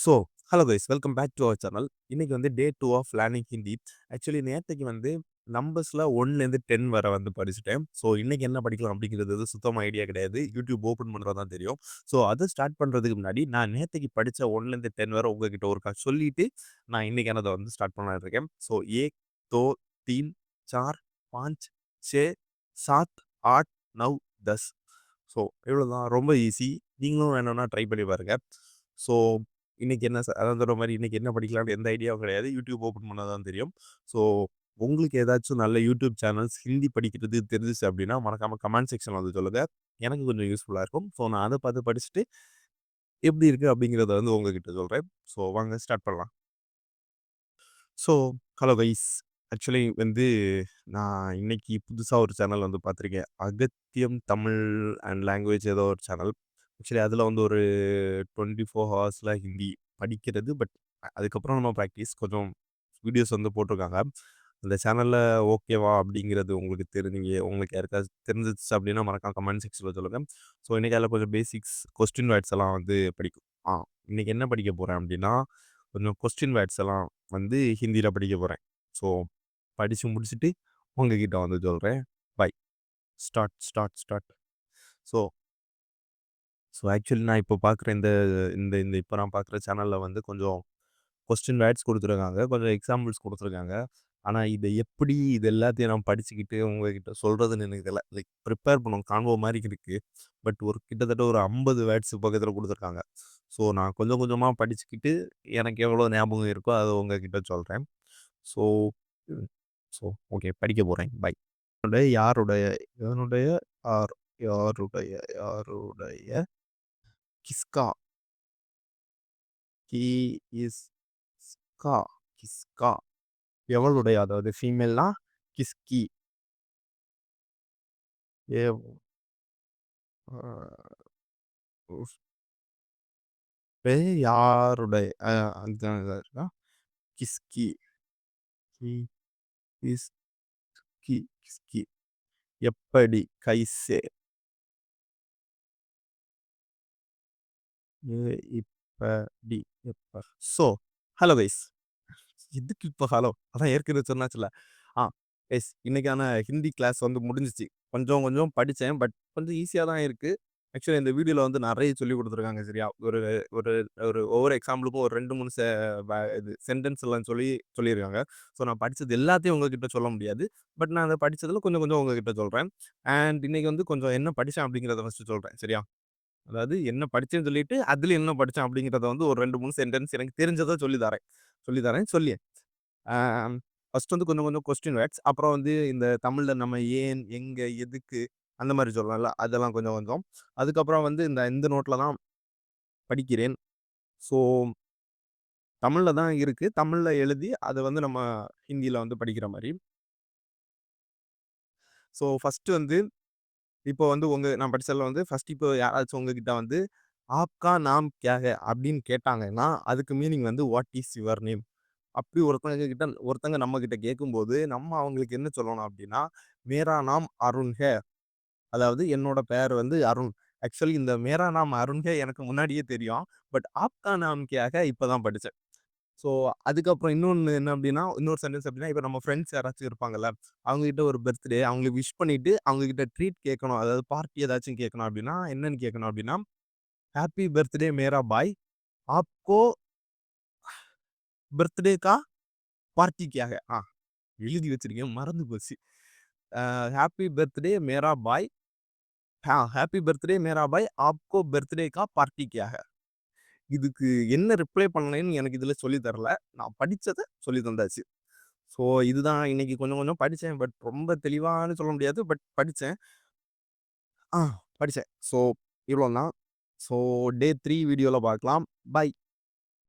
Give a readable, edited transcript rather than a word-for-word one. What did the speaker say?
So, hello guys welcome back to our channel. இன்னைக்கு வந்து day 2 of learning Hindi. Actually நேத்தைக்கு வந்து நம்பர்ஸ்ல 1லேருந்து 10 வரை வந்து படிச்சுட்டேன். ஸோ, இன்னைக்கு என்ன படிக்கலாம் அப்படிங்கிறது வந்து சுத்தமா ஐடியா கிடையாது. யூடியூப் ஓப்பன் பண்றா தான் தெரியும். ஸோ, அத ஸ்டார்ட் பண்றதுக்கு முன்னாடி நான் நேத்தைக்கு படிச்ச 1லேருந்து 10 வரை உங்ககிட்ட ஒருக்கா சொல்லிட்டு, நான் இன்னைக்கானத வந்து ஸ்டார்ட் பண்ணலாம்னு இருக்கேன். ஸோ, 1, 2, 3, 4, 5, 6, 7, 8, 9, 10. ஸோ, இவ்வளோதான். ரொம்ப ஈஸி. நீங்களும் வேணும்னா ட்ரை பண்ணி பாருங்க. ஸோ இன்னைக்கு என்ன அதான் சொல்ற மாரி இன்னைக்கு என்ன படிக்கலாம்னு எந்த ஐடியாவும் கிடையாது. யூடியூப் ஓப்பன் பண்ணா தான் தெரியும். ஸோ, உங்களுக்கு ஏதாச்சும் நல்ல யூடியூப் சேனல்ஸ் ஹிந்தி படிக்கிறது தெரிஞ்சுச்சு அப்படின்னா, மறக்காம கமெண்ட் செக்ஷன்ல வந்து சொல்லுங்க. எனக்கு கொஞ்சம் யூஸ்ஃபுல்லா இருக்கும். ஸோ, நான் அத பார்த்து படிச்சுட்டு எப்படி இருக்கு அப்படிங்கிறத வந்து உங்ககிட்ட சொல்றேன். ஸோ, வாங்க ஸ்டார்ட் பண்ணலாம். So, hello guys. ஆக்சுவலி வந்து நான் இன்னைக்கு புதுசா ஒரு சேனல் வந்து பார்த்துருக்கேன். அகத்தியம் தமிழ் அண்ட் லாங்குவேஜ் ஏதோ ஒரு சேனல். ஆக்சுவலி அதில வந்து ஒரு 24 ஹவர்ஸ்ல ஹிந்தி படிக்கிறது. பட் அதுக்கப்புறம் நம்ம பிராக்டிஸ் கொஞ்சம் வீடியோஸ் வந்து போட்டிருக்காங்க. அந்த சேனல்ல ஓகேவா அப்படிங்கிறது உங்களுக்கு உங்களுக்கு யாருக்காச்சும் தெரிஞ்சிச்சு அப்படின்னா மறக்காம கமெண்ட் செக்ஷன்ல சொல்லுங்க. ஸோ, இன்னைக்கு அதில கொஞ்சம் பேசிக்ஸ் கொஸ்டின் வேர்ட்ஸ் எல்லாம் வந்து படிக்கும். இன்னைக்கு என்ன படிக்க போறேன் அப்படின்னா, கொஞ்சம் கொஸ்டின் வேர்ட்ஸ் எல்லாம் வந்து ஹிந்தியில படிக்க போறேன். ஸோ, படிச்சு முடிச்சுட்டு உங்ககிட்ட வந்து சொல்றேன். Bye. Start, start, start. So so actually நான் இப்போ பார்க்குற இந்த இந்த இந்த இப்போ நான் பார்க்குற சேனல்ல வந்து கொஞ்சம் கொஸ்டின் வேர்ட்ஸ் குடுத்துருக்காங்க. கொஞ்சம் எக்ஸாம்பிள்ஸ் குடுத்துருக்காங்க. ஆனா, இது எல்லாத்தையும் நான் படிச்சுக்கிட்டு உங்ககிட்ட சொல்றதுன்னு எனக்கு தெரியல. லைக் ப்ரிப்பேர் பண்ணணும். கான்வோ மாரி இருக்கு. பட் கிட்டத்தட்ட ஒரு 50 வேர்ட்ஸ் பக்கத்தில குடுத்துருக்காங்க. ஸோ, நான் கொஞ்சம் கொஞ்சமா படிச்சுக்கிட்டு எனக்கு எவ்வளோ ஞாபகம் இருக்கோ அத உங்ககிட்ட சொல்றேன். ஸோ ம் ஸோ ஓகே படிக்க போறேன். பை. யாருடைய எவனுடைய யார் யாருடைய யாருடைய கிஸ்கா ஹி இஸ் ஸ்கா கிஸ்கா எவளுடைய அதாவது ஃபீமேல்னா கிஸ்கி ஏவ் அ உஸ் யாருடைய அதுதான் இதா இருக்கா? கிஸ்கி ஹி இஸ் கிஸ்கி எப்படி கைசே இப்படி எப்ப ஸோ ஹலோ கைஸ். எதுக்கு இப்ப ஹலோ? அதான் ஏற்கனவே சொன்னாச்சுல்ல. ஆ கைஸ் இன்னைக்கான ஹிந்தி கிளாஸ் வந்து முடிஞ்சுச்சு. கொஞ்சம் கொஞ்சம் படிச்சேன். பட் கொஞ்சம் ஈஸியா தான் இருக்கு. ஆக்சுவலி இந்த வீடியோல வந்து நெறைய சொல்லிக் குடுத்துருக்காங்க சரியா? ஒரு ஒரு ஒரு ஒவ்வொரு எக்ஸாம்பிளுக்கும் ஒரு 2, 3 இது சென்டென்ஸ் எல்லாம் சொல்லியிருக்காங்க. ஸோ நான் படிச்சது எல்லாத்தையும் உங்ககிட்ட சொல்ல முடியாது. பட் நான் அத படிச்சதுல கொஞ்சம் கொஞ்சம் உங்ககிட்ட சொல்றேன். அண்ட் இன்னைக்கு வந்து கொஞ்சம் என்ன படிச்சேன் அப்படிங்கிறத ஃபர்ஸ்ட்டு சொல்றேன். சரியா? அதாவது என்ன படிச்சேன்னு சொல்லிட்டு, அதில என்ன படிச்சேன் அப்படிங்கிறத வந்து ஒரு 2, 3 சென்டென்ஸ் எனக்கு தெரிஞ்சத சொல்லி தரேன். சொல்லி ஆ ஃபர்ஸ்ட் வந்து கொஞ்சம் கொஞ்சம் கொஸ்டின் வேர்ட்ஸ். அப்புறம் வந்து இந்த தமிழ்ல நம்ம ஏன், எங்க, எதுக்கு அந்த மாரி சொல்லலாம்ல. அதெல்லாம் கொஞ்சம் கொஞ்சம். அதுக்கப்புறம் வந்து இந்த நோட்ல தான் படிக்கிறேன். ஸோ தமிழ்ல தான் இருக்கு. தமிழ்ல எழுதி அத வந்து நம்ம ஹிந்தியில வந்து படிக்கிற மாரி. ஸோ ஃபர்ஸ்ட் வந்து இப்போ வந்து நான் படிச்சதுல வந்து ஃபர்ஸ்ட் இப்போ யாராச்சும் உங்ககிட்ட வந்து "ஆப்கா நாம் கியா ஹை?" அப்படின்னு கேட்டாங்கன்னா, அதுக்கு மீனிங் வந்து "வாட் இஸ் யுவர் நேம்?" அப்படி ஒருத்தங்க நம்மகிட்ட கேட்கும்போது, நம்ம அவங்களுக்கு என்ன சொல்லணும் அப்படின்னா, "மேரா நாம் அருண் ஹை." அதாவது என்னோட பெயர் வந்து அருண். ஆக்சுவலி இந்த "மேரா நாம் அருண் ஹை" எனக்கு முன்னாடியே தெரியும். பட் "ஆப்கா நாம் கியா ஹை?" இப்ப தான் படிச்சேன். ஸோ அதுக்கப்புறம் இன்னொன்னு என்ன அப்படின்னா, இன்னொரு சென்டென்ஸ் எப்படின்னா, இப்ப நம்ம ஃப்ரெண்ட்ஸ் யாராச்சும் இருப்பாங்கல்ல, அவங்க கிட்ட ஒரு பர்த்டே அவங்களுக்கு விஷ் பண்ணிட்டு, அவங்க கிட்ட ட்ரீட் கேட்கணும். அதாவது பார்ட்டி ஏதாச்சும் கேட்கணும் அப்படின்னா, என்னன்னு கேட்கணும் அப்படின்னா, "ஹேப்பி பர்த்டே மேரா பாய். ஆப்கோ பர்த்டே கா பார்ட்டி கியா ஹை?" எழுதி வச்சிருக்கேன். மறந்து போச்சு. "ஹேப்பி பர்த்டே மேரா பாய். ஹேப்பி பர்த்டே மேரா பாய். ஆப்கோ பர்த்டே கா பார்ட்டி கியா ஹை?" இதுக்கு என்ன ரிப்ளை பண்ணேன்னு எனக்கு இதுல சொல்லி தரல. நான் படிச்சத சொல்லி தந்தாச்சு. ஸோ இதுதான் இன்னைக்கு கொஞ்சம் கொஞ்சம் படிச்சேன். பட் ரொம்ப தெளிவான்னு சொல்ல முடியாது. பட் படிச்சேன். ஆ படிச்சேன். ஸோ இவ்வளோ தான். ஸோ டே 3 வீடியோல பார்க்கலாம். பாய்.